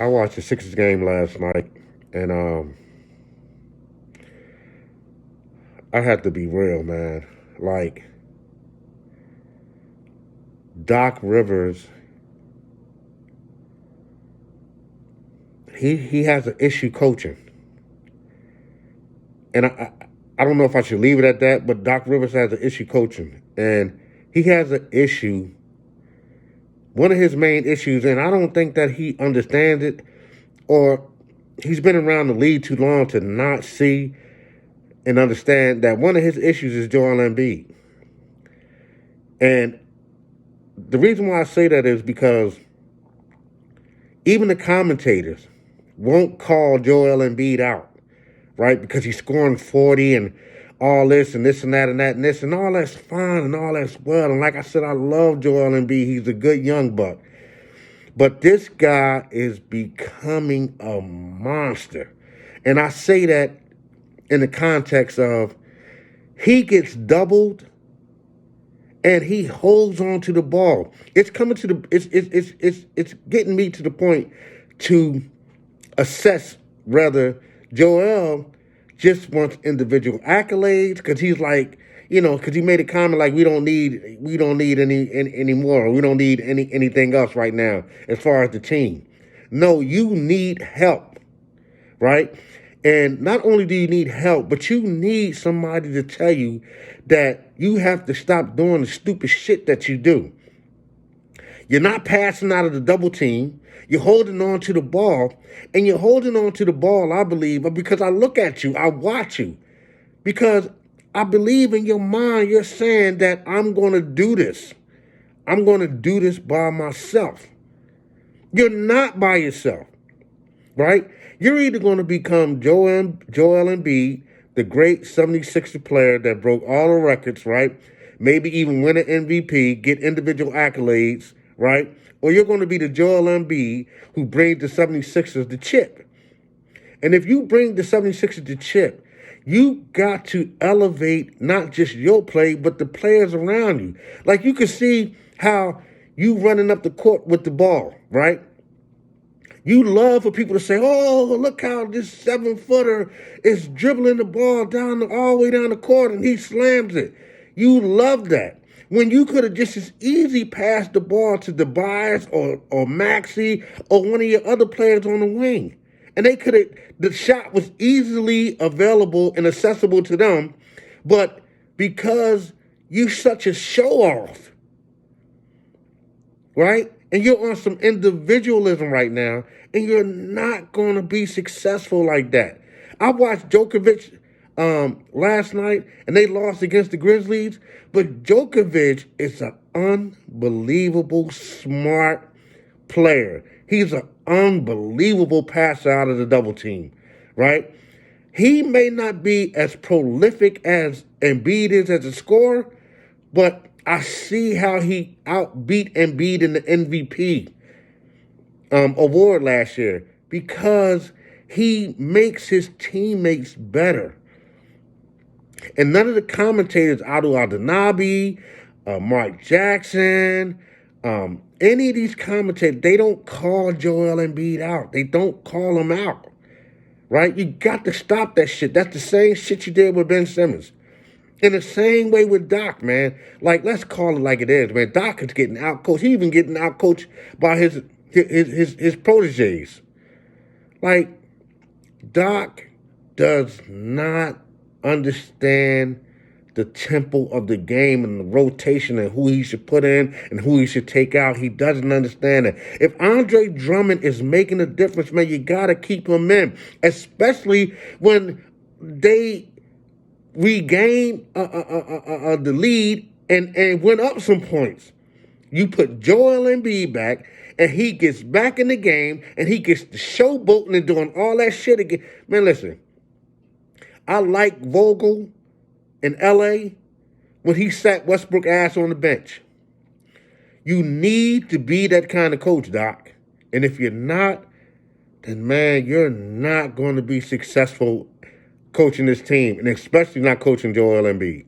I watched the Sixers game last night, and I had to be real, man. Like Doc Rivers, he has an issue coaching, and I don't know if I should leave it at that, but Doc Rivers has an issue coaching, and he has an issue. One of his main issues, and I don't think that he understands it, or he's been around the league too long to not see and understand that one of his issues is Joel Embiid. And the reason why I say that is because even the commentators won't call Joel Embiid out, right? Because he's scoring 40 and all this and this and that and that and this and all that's fine and all that's well. And like I said, I love Joel Embiid. He's a good young buck. But this guy is becoming a monster. And I say that in the context of he gets doubled and he holds on to the ball. It's coming to the it's getting me to the point to assess whether Joel just wants individual accolades because he's like, because he made a comment like we don't need any more, or we don't need anything else right now as far as the team. No, you need help, right? And not only do you need help, but you need somebody to tell you that you have to stop doing the stupid shit that you do. You're not passing out of the double team. You're holding on to the ball. And you're holding on to the ball, I believe, because I look at you, I watch you. Because I believe in your mind, you're saying that I'm going to do this. I'm going to do this by myself. You're not by yourself, right? You're either going to become Joel Embiid, the great 76er player that broke all the records, right? Maybe even win an MVP, get individual accolades, right? Or you're going to be the Joel Embiid who brings the 76ers the chip. And if you bring the 76ers the chip, you got to elevate not just your play, but the players around you. Like you can see how you running up the court with the ball, right? You love for people to say, oh, look how this 7-footer is dribbling the ball all the way down the court and he slams it. You love that. When you could have just as easy passed the ball to Tobias or Maxey or one of your other players on the wing. And the shot was easily available and accessible to them. But because you're such a show-off, right? And you're on some individualism right now, and you're not going to be successful like that. I watched Djokovic last night, and they lost against the Grizzlies, but Djokovic is an unbelievable smart player. He's an unbelievable passer out of the double team, right? He may not be as prolific as Embiid is as a scorer, but I see how he outbeat Embiid in the MVP award last year because he makes his teammates better. And none of the commentators, Adu Aldanabi, Mark Jackson, any of these commentators, they don't call Joel Embiid out. They don't call him out, right? You got to stop that shit. That's the same shit you did with Ben Simmons. In the same way with Doc, man. Like, let's call it like it is, man. Doc is getting outcoached. He even getting outcoached by his proteges. Like, Doc does not understand the tempo of the game and the rotation and who he should put in and who he should take out. He doesn't understand it. If Andre Drummond is making a difference, man, you got to keep him in, especially when they regain the lead and went up some points. You put Joel Embiid back, and he gets back in the game, and he gets the showboating and doing all that shit again. Man, listen, I like Vogel in L.A. when he sat Westbrook ass on the bench. You need to be that kind of coach, Doc. And if you're not, then, man, you're not going to be successful coaching this team, and especially not coaching Joel Embiid.